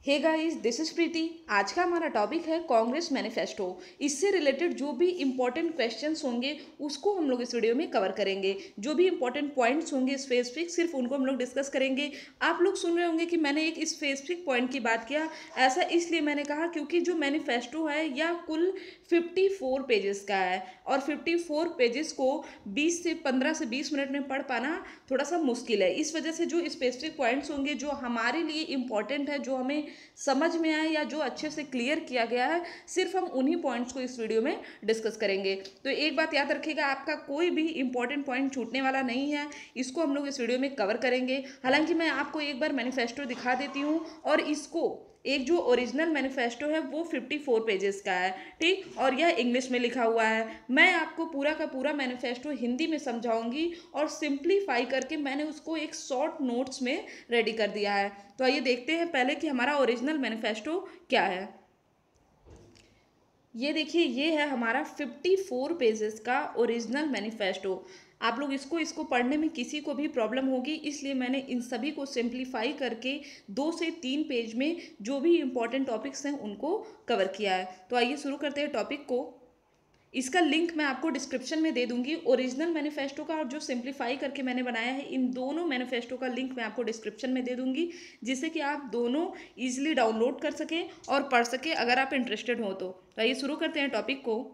Hey guys, this is प्रीति। आज का हमारा टॉपिक है कांग्रेस मैनिफेस्टो। इससे रिलेटेड जो भी इंपॉर्टेंट क्वेश्चंस होंगे उसको हम लोग इस वीडियो में कवर करेंगे। जो भी इंपॉर्टेंट पॉइंट्स होंगे स्पेसिफिक, सिर्फ उनको हम लोग डिस्कस करेंगे। आप लोग सुन रहे होंगे कि मैंने एक स्पेसिफिक पॉइंट की बात किया। ऐसा इसलिए मैंने कहा क्योंकि जो मैनिफेस्टो है यह कुल 54 पेजेस का है और 54 पेजेस को 15 से 20 मिनट में पढ़ पाना थोड़ा सा मुश्किल है। इस वजह से जो स्पेसिफिक पॉइंट्स होंगे जो हमारे लिए इंपॉर्टेंट है, जो हमें समझ में आए या जो अच्छे से क्लियर किया गया है, सिर्फ हम उन्हीं पॉइंट्स को इस वीडियो में डिस्कस करेंगे। तो एक बात याद रखिएगा, आपका कोई भी इंपॉर्टेंट पॉइंट छूटने वाला नहीं है। इसको हम लोग इस वीडियो में कवर करेंगे। हालांकि मैं आपको एक बार मैनिफेस्टो दिखा देती हूँ और इसको एक जो ओरिजिनल मैनिफेस्टो है वो 54 पेजेस का है, ठीक। और यह इंग्लिश में लिखा हुआ है। मैं आपको पूरा का पूरा मैनिफेस्टो हिंदी में समझाऊंगी और सिंप्लीफाई करके मैंने उसको एक शॉर्ट नोट्स में रेडी कर दिया है। तो आइए देखते हैं पहले कि हमारा ओरिजिनल मैनिफेस्टो क्या है। ये देखिए, ये है हमारा 54 पेजेस का ओरिजिनल मैनिफेस्टो। आप लोग इसको पढ़ने में किसी को भी प्रॉब्लम होगी, इसलिए मैंने इन सभी को सिंप्लीफाई करके 2 से 3 पेज में जो भी इंपॉर्टेंट टॉपिक्स हैं उनको कवर किया है। तो आइए शुरू करते हैं टॉपिक को। इसका लिंक मैं आपको डिस्क्रिप्शन में दे दूंगी। ओरिजिनल मैनिफेस्टो का और जो सिंप्लीफाई करके मैंने बनाया है, इन दोनों मैनिफेस्टो का लिंक मैं आपको डिस्क्रिप्शन में दे दूंगी, जिससे कि आप दोनों इजीली डाउनलोड कर सकें और पढ़ सकें अगर आप इंटरेस्टेड हो तो आइए शुरू करते हैं टॉपिक को।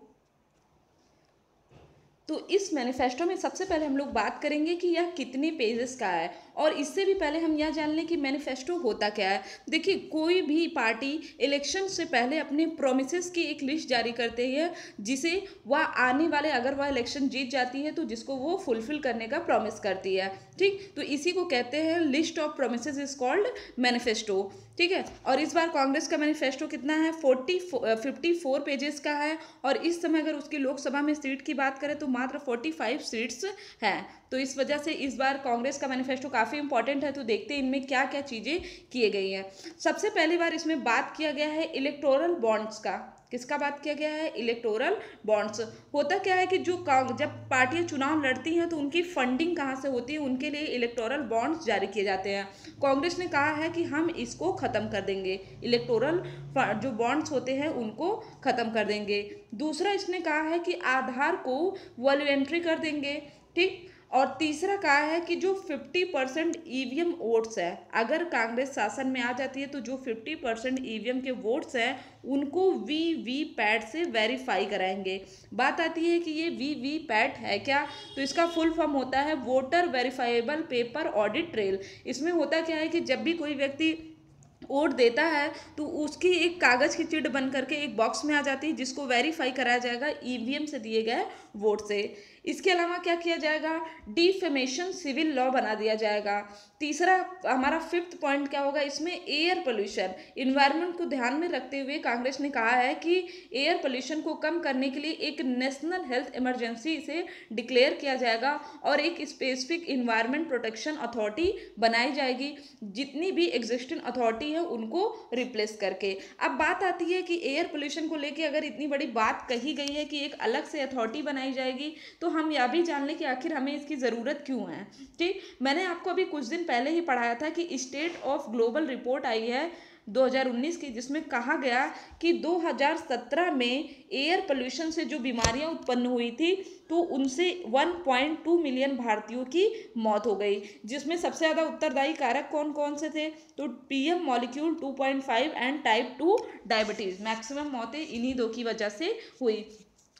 तो इस मैनिफेस्टो में सबसे पहले हम लोग बात करेंगे कि यह कितने पेजेस का है, और इससे भी पहले हम यह जान लें कि मैनिफेस्टो होता क्या है। देखिए, कोई भी पार्टी इलेक्शन से पहले अपने प्रोमिसेस की एक लिस्ट जारी करती है, जिसे वह आने वाले, अगर वह इलेक्शन जीत जाती है तो जिसको वो फुलफिल करने का प्रॉमिस करती है, ठीक। तो इसी को कहते हैं list of promises is called manifesto, ठीक है। और इस बार कांग्रेस का मैनिफेस्टो कितना है, 54 पेजेस का है। और इस समय अगर उसकी लोकसभा में सीट की बात करें तो मात्र 45 सीट्स हैं। तो इस वजह से इस बार कांग्रेस का मैनिफेस्टो काफ़ी इंपॉर्टेंट है। तो देखते हैं इनमें क्या क्या चीज़ें किए गई हैं। सबसे पहली बार इसमें बात किया गया है इलेक्टोरल बॉन्ड्स का। किसका बात किया गया है, इलेक्टोरल बॉन्ड्स। होता क्या है कि जब पार्टियां चुनाव लड़ती हैं तो उनकी फंडिंग कहाँ से होती है, उनके लिए इलेक्टोरल बॉन्ड्स जारी किए जाते हैं। कांग्रेस ने कहा है कि हम इसको ख़त्म कर देंगे, इलेक्टोरल जो बॉन्ड्स होते हैं उनको ख़त्म कर देंगे। दूसरा, इसने कहा है कि आधार को वॉलंटरी कर देंगे, ठीक। और तीसरा कहा है कि जो 50% ईवीएम वोट्स है, अगर कांग्रेस शासन में आ जाती है तो जो 50% ईवीएम के वोट्स हैं उनको वीवीपैट से वेरीफाई कराएंगे। बात आती है कि ये वीवीपैट है क्या, तो इसका फुल फॉर्म होता है voter verifiable paper audit trail. इसमें होता क्या है कि जब भी कोई व्यक्ति वोट देता है तो उसकी एक कागज़ की चिट बन करके एक बॉक्स में आ जाती है, जिसको वेरीफाई कराया जाएगा ईवीएम से दिए गए वोट से। इसके अलावा क्या किया जाएगा, डिफेमेशन सिविल लॉ बना दिया जाएगा। तीसरा, हमारा फिफ्थ पॉइंट क्या होगा, इसमें एयर पोल्यूशन, इन्वायरमेंट को ध्यान में रखते हुए कांग्रेस ने कहा है कि एयर पोल्यूशन को कम करने के लिए एक नेशनल हेल्थ इमरजेंसी इसे डिक्लेयर किया जाएगा और एक स्पेसिफिक इन्वायरमेंट प्रोटेक्शन अथॉरिटी बनाई जाएगी, जितनी भी एग्जिस्टिंग अथॉरिटी है उनको रिप्लेस करके। अब बात आती है कि एयर पोल्यूशन को लेके अगर इतनी बड़ी बात कही गई है कि एक अलग से अथॉरिटी बनाई जाएगी, तो हम यह भी जान लें कि आखिर हमें इसकी ज़रूरत क्यों है, ठीक। मैंने आपको अभी कुछ दिन पहले ही पढ़ाया था कि स्टेट ऑफ ग्लोबल रिपोर्ट आई है 2019 की, जिसमें कहा गया कि 2017 में एयर पोल्यूशन से जो बीमारियां उत्पन्न हुई थी तो उनसे 1.2 मिलियन भारतीयों की मौत हो गई, जिसमें सबसे ज़्यादा उत्तरदायी कारक कौन कौन से थे, तो PM molecule 2.5 and type 2 diabetes. Maximum मौतें इन्हीं दो की वजह से हुई।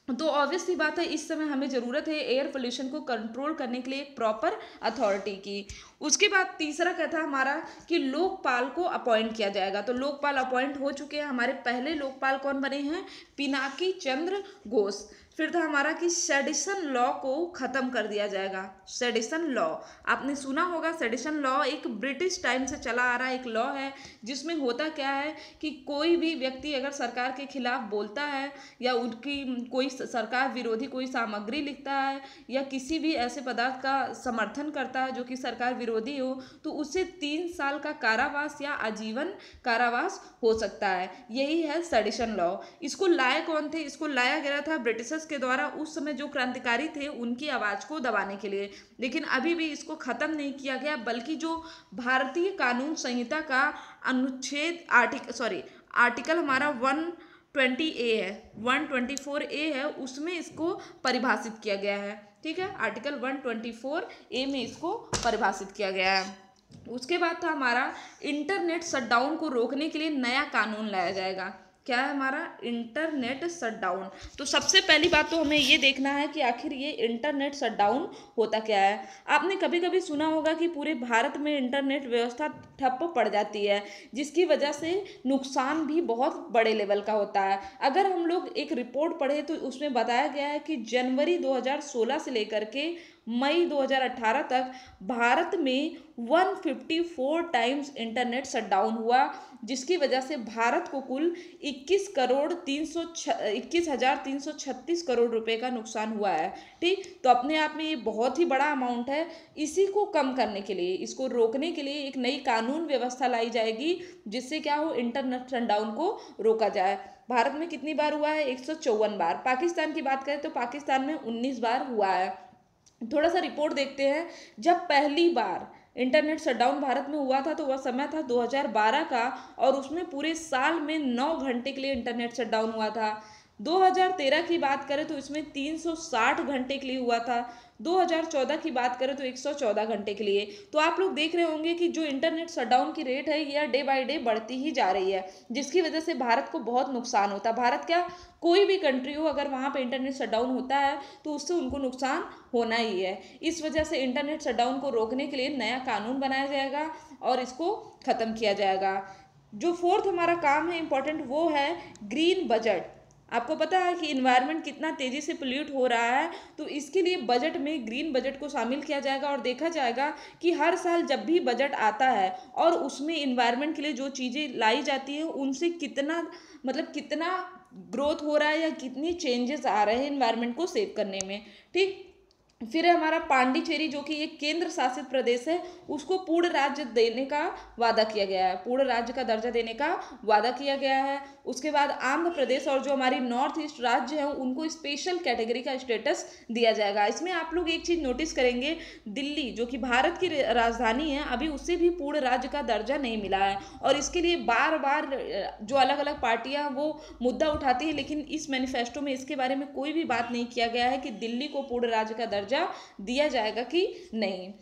तो ऑब्वियस सी बात है, इस समय हमें ज़रूरत है एयर पोल्यूशन को कंट्रोल करने के लिए एक प्रॉपर अथॉरिटी की। उसके बाद तीसरा क्या था हमारा कि लोकपाल को अपॉइंट किया जाएगा। तो लोकपाल अपॉइंट हो चुके हैं। हमारे पहले लोकपाल कौन बने हैं, पिनाकी चंद्र घोष। फिर था हमारा कि सेडिशन लॉ को ख़त्म कर दिया जाएगा। सेडिशन लॉ आपने सुना होगा। सेडिशन लॉ एक ब्रिटिश टाइम से चला आ रहा एक लॉ है, जिसमें होता क्या है कि कोई भी व्यक्ति अगर सरकार के खिलाफ बोलता है या उनकी कोई सरकार विरोधी कोई सामग्री लिखता है या किसी भी ऐसे पदार्थ का समर्थन करता है जो कि सरकार विरोधी हो, तो उससे 3 साल का कारावास या आजीवन कारावास हो सकता है। यही है सेडिशन लॉ। इसको लाए कौन थे, इसको लाया गया था ब्रिटिशर्स के द्वारा उस समय जो क्रांतिकारी थे उनकी आवाज़ को दबाने के लिए। लेकिन अभी भी इसको ख़त्म नहीं किया गया, बल्कि जो भारतीय कानून संहिता का अनुच्छेद आर्टिकल हमारा 120A है, 124A है, उसमें इसको परिभाषित किया गया है। ठीक है, आर्टिकल 124A में इसको परिभाषित किया गया है। उसके बाद था हमारा इंटरनेट शटडाउन को रोकने के लिए नया कानून लाया जाएगा। क्या है हमारा? Internet shutdown. तो सबसे पहली बात तो हमें ये देखना है कि आखिर ये इंटरनेट शटडाउन होता क्या है। आपने कभी कभी सुना होगा कि पूरे भारत में इंटरनेट व्यवस्था ठप पड़ जाती है, जिसकी वजह से नुकसान भी बहुत बड़े लेवल का होता है। अगर हम लोग एक रिपोर्ट पढ़े तो उसमें बताया गया है कि जनवरी 2016 से लेकर के मई 2018 तक भारत में 154 टाइम्स इंटरनेट शटडाउन हुआ, जिसकी वजह से भारत को कुल 21,336 करोड़ रुपए का नुकसान हुआ है। ठीक, तो अपने आप में ये बहुत ही बड़ा अमाउंट है। इसी को कम करने के लिए, इसको रोकने के लिए एक नई कानून व्यवस्था लाई जाएगी, जिससे क्या हो, इंटरनेट शटडाउन को रोका जाए। भारत में कितनी बार हुआ है? 154 बार। पाकिस्तान की बात करें तो पाकिस्तान में 19 बार हुआ है। थोड़ा सा रिपोर्ट देखते हैं। जब पहली बार इंटरनेट शटडाउन भारत में हुआ था तो वह समय था 2012 का, और उसमें पूरे साल में 9 घंटे के लिए इंटरनेट शटडाउन हुआ था। 2013 की बात करें तो इसमें 360 घंटे के लिए हुआ था। 2014 की बात करें तो 114 घंटे के लिए। तो आप लोग देख रहे होंगे कि जो इंटरनेट शटडाउन की रेट है यह डे बाय डे बढ़ती ही जा रही है, जिसकी वजह से भारत को बहुत नुकसान होता है। भारत क्या, कोई भी कंट्री हो, अगर वहाँ पे इंटरनेट शटडाउन होता है तो उससे उनको नुकसान होना ही है। इस वजह से इंटरनेट शटडाउन को रोकने के लिए नया कानून बनाया जाएगा और इसको ख़त्म किया जाएगा। जो फोर्थ हमारा काम है इम्पोर्टेंट, वो है ग्रीन बजट। आपको पता है कि इन्वायरमेंट कितना तेज़ी से पोल्यूट हो रहा है, तो इसके लिए बजट में ग्रीन बजट को शामिल किया जाएगा और देखा जाएगा कि हर साल जब भी बजट आता है और उसमें इन्वायरमेंट के लिए जो चीज़ें लाई जाती हैं उनसे कितना ग्रोथ हो रहा है या कितनी चेंजेस आ रहे हैं इन्वायरमेंट को सेव करने में। ठीक, फिर है हमारा पांडिचेरी, जो कि एक केंद्र शासित प्रदेश है, उसको पूर्ण राज्य देने का वादा किया गया है, पूर्ण राज्य का दर्जा देने का वादा किया गया है। उसके बाद आंध्र प्रदेश और जो हमारी नॉर्थ ईस्ट राज्य है उनको स्पेशल कैटेगरी का स्टेटस दिया जाएगा। इसमें आप लोग एक चीज़ नोटिस करेंगे, दिल्ली जो कि भारत की राजधानी है, अभी उससे भी पूर्ण राज्य का दर्जा नहीं मिला है, और इसके लिए बार बार जो अलग अलग पार्टियां वो मुद्दा उठाती है, लेकिन इस मैनिफेस्टो में इसके बारे में कोई भी बात नहीं किया गया है कि दिल्ली को पूर्ण राज्य का दर्जा दिया जाएगा कि नहीं।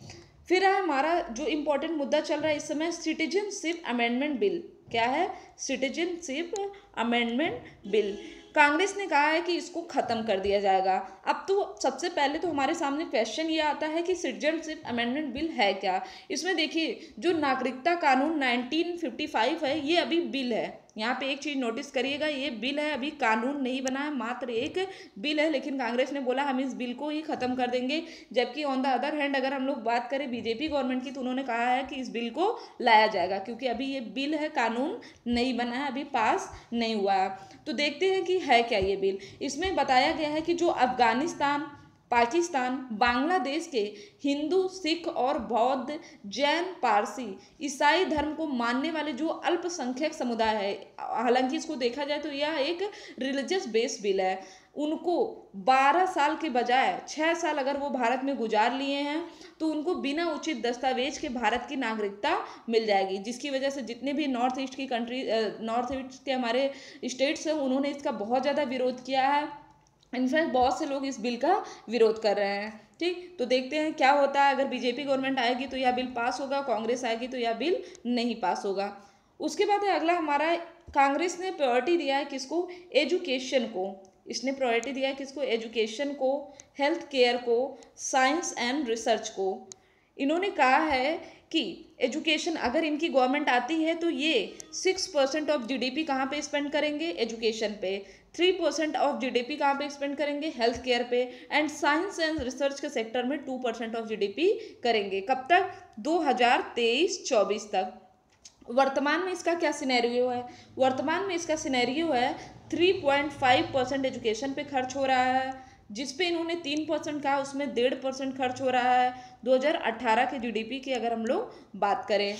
फिर है हमारा जो इंपॉर्टेंट मुद्दा चल रहा है इस समय, सिटीजनशिप अमेंडमेंट बिल। क्या है? Citizenship amendment bill. कांग्रेस ने कहा है कि इसको खत्म कर दिया जाएगा। अब तो सबसे पहले तो हमारे सामने क्वेश्चन ये आता है कि सिटीजनशिप अमेंडमेंट बिल है क्या। इसमें देखिए, जो नागरिकता कानून 1955 है ये अभी बिल है। यहाँ पे एक चीज़ नोटिस करिएगा, ये बिल है, अभी कानून नहीं बना है, मात्र एक बिल है। लेकिन कांग्रेस ने बोला हम इस बिल को ही ख़त्म कर देंगे, जबकि ऑन द अदर हैंड अगर हम लोग बात करें बीजेपी गवर्नमेंट की तो उन्होंने कहा है कि इस बिल को लाया जाएगा, क्योंकि अभी ये बिल है, कानून नहीं बना है, अभी पास नहीं हुआ है। तो देखते हैं कि है क्या ये बिल। इसमें बताया गया है कि जो अफगानिस्तान, पाकिस्तान, बांग्लादेश के हिंदू, सिख और बौद्ध, जैन, पारसी, ईसाई धर्म को मानने वाले जो अल्पसंख्यक समुदाय है, हालांकि इसको देखा जाए तो यह एक रिलीजियस बेस्ड बिल है, उनको 12 साल के बजाय 6 साल अगर वो भारत में गुजार लिए हैं तो उनको बिना उचित दस्तावेज के भारत की नागरिकता मिल जाएगी, जिसकी वजह से जितने भी नॉर्थ ईस्ट के हमारे स्टेट्स हैं उन्होंने इसका बहुत ज़्यादा विरोध किया है। इनफैक्ट बहुत से लोग इस बिल का विरोध कर रहे हैं। ठीक, तो देखते हैं क्या होता है। अगर बीजेपी गवर्नमेंट आएगी तो यह बिल पास होगा, कांग्रेस आएगी तो यह बिल नहीं पास होगा। उसके बाद है अगला हमारा, कांग्रेस ने प्रायोरिटी दिया है किसको? एजुकेशन को। इसने प्रायोरिटी दिया है किसको? एजुकेशन को, हेल्थ केयर को, साइंस एंड रिसर्च को। इन्होंने कहा है कि एजुकेशन अगर इनकी गवर्नमेंट आती है तो ये 6% ऑफ जीडीपी कहाँ पे स्पेंड करेंगे? एजुकेशन पे। 3% ऑफ जीडीपी कहाँ पे स्पेंड करेंगे? हेल्थ केयर पे। एंड साइंस एंड रिसर्च के सेक्टर में 2% ऑफ जीडीपी करेंगे। कब तक? 2023-24 तक। वर्तमान में इसका क्या सिनेरियो है? वर्तमान में इसका सिनेरियो है 3.5% एजुकेशन पे खर्च हो रहा है, जिस पे इन्होंने 3% कहा, उसमें 1.5% खर्च हो रहा है 2018 के जीडीपी की अगर हम लोग बात करें।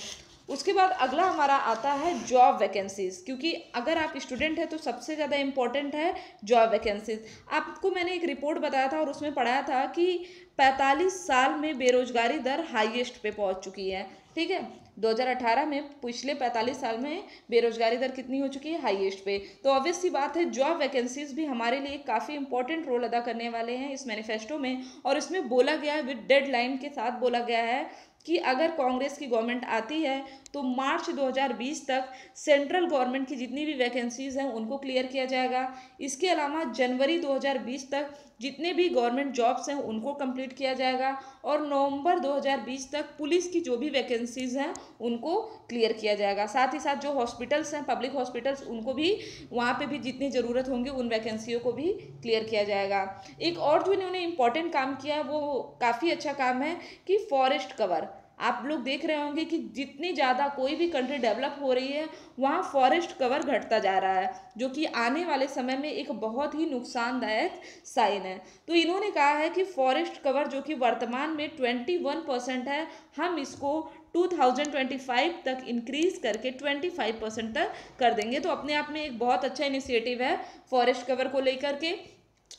उसके बाद अगला हमारा आता है जॉब वैकेंसीज, क्योंकि अगर आप स्टूडेंट हैं तो सबसे ज़्यादा इम्पोर्टेंट है जॉब वैकेंसीज। आपको मैंने एक रिपोर्ट बताया था और उसमें पढ़ाया था कि 45 साल में बेरोजगारी दर हाईएस्ट पे पहुंच चुकी है। ठीक है, 2018 में पिछले 45 साल में बेरोजगारी दर कितनी हो चुकी है, हाईएस्ट पे। तो ऑब्वियस सी बात है जॉब वैकेंसीज भी हमारे लिए काफ़ी इंपॉर्टेंट रोल अदा करने वाले हैं इस मैनिफेस्टो में। और इसमें बोला गया है, विद डेडलाइन के साथ बोला गया है कि अगर कांग्रेस की गवर्नमेंट आती है तो मार्च 2020 तक सेंट्रल गवर्नमेंट की जितनी भी वैकेंसीज हैं उनको क्लियर किया जाएगा। इसके अलावा जनवरी 2020 तक जितने भी गवर्नमेंट जॉब्स हैं उनको कंप्लीट किया जाएगा और नवंबर 2020 तक पुलिस की जो भी वैकेंसीज हैं उनको क्लियर किया जाएगा। साथ ही साथ जो हॉस्पिटल्स हैं, पब्लिक हॉस्पिटल्स, उनको भी वहाँ पे भी जितनी ज़रूरत होंगी उन वैकेंसियों को भी क्लियर किया जाएगा। एक और जो इन्होंने इम्पोर्टेंट काम किया वो काफ़ी अच्छा काम है कि फॉरेस्ट कवर। आप लोग देख रहे होंगे कि जितनी ज़्यादा कोई भी कंट्री डेवलप हो रही है वहाँ फॉरेस्ट कवर घटता जा रहा है, जो कि आने वाले समय में एक बहुत ही नुकसानदायक साइन है। तो इन्होंने कहा है कि फॉरेस्ट कवर जो कि वर्तमान में 21% है, हम इसको 2025 तक इंक्रीज करके 25% तक कर देंगे। तो अपने आप में एक बहुत अच्छा इनिशिएटिव है फॉरेस्ट कवर को लेकर के।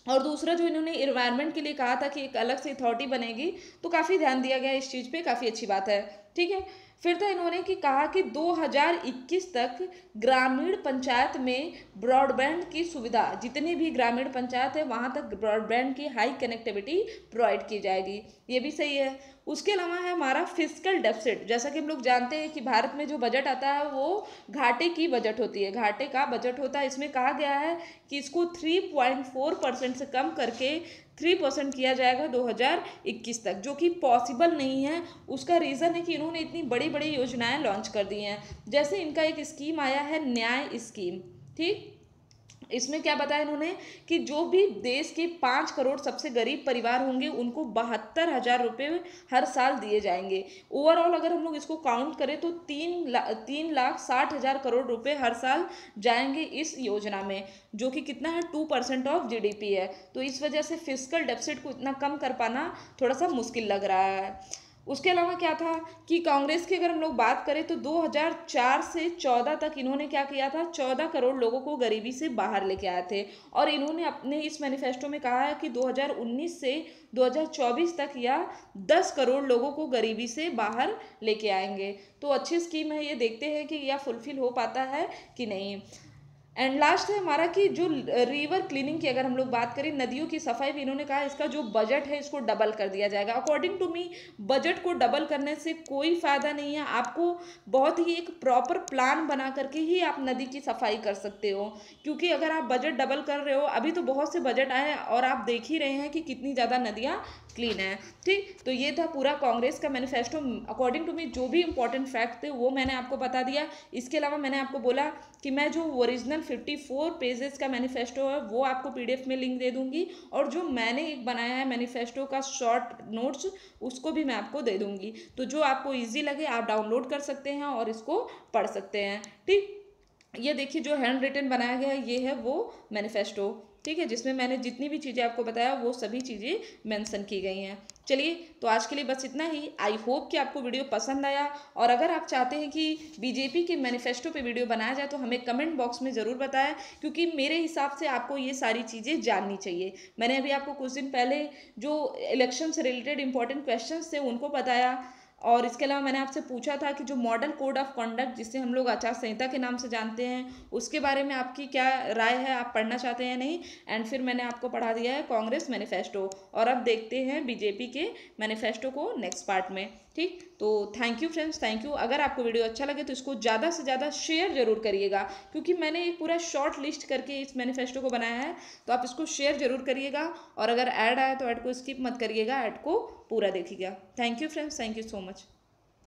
और दूसरा जो इन्होंने इन्वायरमेंट के लिए कहा था कि एक अलग से अथॉरिटी बनेगी, तो काफ़ी ध्यान दिया गया इस चीज़ पे, काफ़ी अच्छी बात है। ठीक है, फिर था इन्होंने कि कहा कि 2021 तक ग्रामीण पंचायत में ब्रॉडबैंड की सुविधा, जितनी भी ग्रामीण पंचायत है वहाँ तक ब्रॉडबैंड की हाई कनेक्टिविटी प्रोवाइड की जाएगी। ये भी सही है। उसके अलावा है हमारा फिस्कल डेफिसिट। जैसा कि हम लोग जानते हैं कि भारत में जो बजट आता है वो घाटे की बजट होती है, घाटे का बजट होता है। इसमें कहा गया है कि इसको 3.4% से कम करके 3% किया जाएगा 2021 तक, जो कि पॉसिबल नहीं है। उसका रीज़न है कि इन्होंने इतनी बड़ी बड़ी योजनाएं लॉन्च कर दी हैं। जैसे इनका एक स्कीम आया है न्याय स्कीम। ठीक, इसमें क्या बताया इन्होंने कि जो भी देश के 5 करोड़ सबसे गरीब परिवार होंगे उनको 72,000 रुपये हर साल दिए जाएंगे। ओवरऑल अगर हम लोग इसको काउंट करें तो 3,60,000 करोड़ रुपए हर साल जाएंगे इस योजना में, जो कि कितना है, 2% ऑफ जीडीपी है। तो इस वजह से फिस्कल डेफिसिट को इतना कम कर पाना थोड़ा सा मुश्किल लग रहा है। उसके अलावा क्या था कि कांग्रेस की अगर हम लोग बात करें तो 2004 से 14 तक इन्होंने क्या किया था, 14 करोड़ लोगों को गरीबी से बाहर लेके आए थे। और इन्होंने अपने इस मैनिफेस्टो में कहा है कि 2019 से 2024 तक या 10 करोड़ लोगों को गरीबी से बाहर लेके आएंगे। तो अच्छी स्कीम है ये, देखते हैं कि यह फुलफिल हो पाता है कि नहीं। एंड लास्ट है हमारा कि जो रिवर क्लीनिंग की अगर हम लोग बात करें, नदियों की सफाई भी इन्होंने कहा इसका जो बजट है इसको डबल कर दिया जाएगा। अकॉर्डिंग टू मी बजट को डबल करने से कोई फ़ायदा नहीं है। आपको बहुत ही एक प्रॉपर प्लान बना करके ही आप नदी की सफाई कर सकते हो, क्योंकि अगर आप बजट डबल कर रहे हो, अभी तो बहुत से बजट आए और आप देख ही रहे हैं कि कितनी ज़्यादा नदियाँ क्लीन है। ठीक, तो ये था पूरा कांग्रेस का मैनिफेस्टो। अकॉर्डिंग टू मी जो भी इंपॉर्टेंट फैक्ट थे वो मैंने आपको बता दिया। इसके अलावा मैंने आपको बोला कि मैं जो ओरिजिनल 54 पेजेस का मैनिफेस्टो है वो आपको पीडीएफ में लिंक दे दूंगी, और जो मैंने एक बनाया है मैनिफेस्टो का शॉर्ट नोट्स उसको भी मैं आपको दे दूंगी। तो जो आपको ईजी लगे आप डाउनलोड कर सकते हैं और इसको पढ़ सकते हैं। ठीक, ये देखिए जो हैंड रिटन बनाया गया है ये है वो मैनिफेस्टो। ठीक है, जिसमें मैंने जितनी भी चीज़ें आपको बताया वो सभी चीज़ें मेंशन की गई हैं। चलिए, तो आज के लिए बस इतना ही। आई होप कि आपको वीडियो पसंद आया, और अगर आप चाहते हैं कि बीजेपी के मैनिफेस्टो पे वीडियो बनाया जाए तो हमें कमेंट बॉक्स में ज़रूर बताएं, क्योंकि मेरे हिसाब से आपको ये सारी चीज़ें जाननी चाहिए। मैंने अभी आपको कुछ दिन पहले जो इलेक्शन से रिलेटेड इंपॉर्टेंट क्वेश्चन थे उनको बताया, और इसके अलावा मैंने आपसे पूछा था कि जो मॉडल कोड ऑफ कंडक्ट जिसे हम लोग आचार संहिता के नाम से जानते हैं उसके बारे में आपकी क्या राय है, आप पढ़ना चाहते हैं नहीं। एंड फिर मैंने आपको पढ़ा दिया है कांग्रेस मैनिफेस्टो, और अब देखते हैं बीजेपी के मैनिफेस्टो को नेक्स्ट पार्ट में। ठीक, तो thank you friends, thank you. अगर आपको वीडियो अच्छा लगे तो इसको ज़्यादा से ज़्यादा शेयर जरूर करिएगा, क्योंकि मैंने एक पूरा शॉर्ट लिस्ट करके इस मैनिफेस्टो को बनाया है, तो आप इसको शेयर जरूर करिएगा। और अगर ऐड आया तो ऐड को स्किप मत करिएगा, ऐड को पूरा देखिएगा। Thank you friends, thank you so much.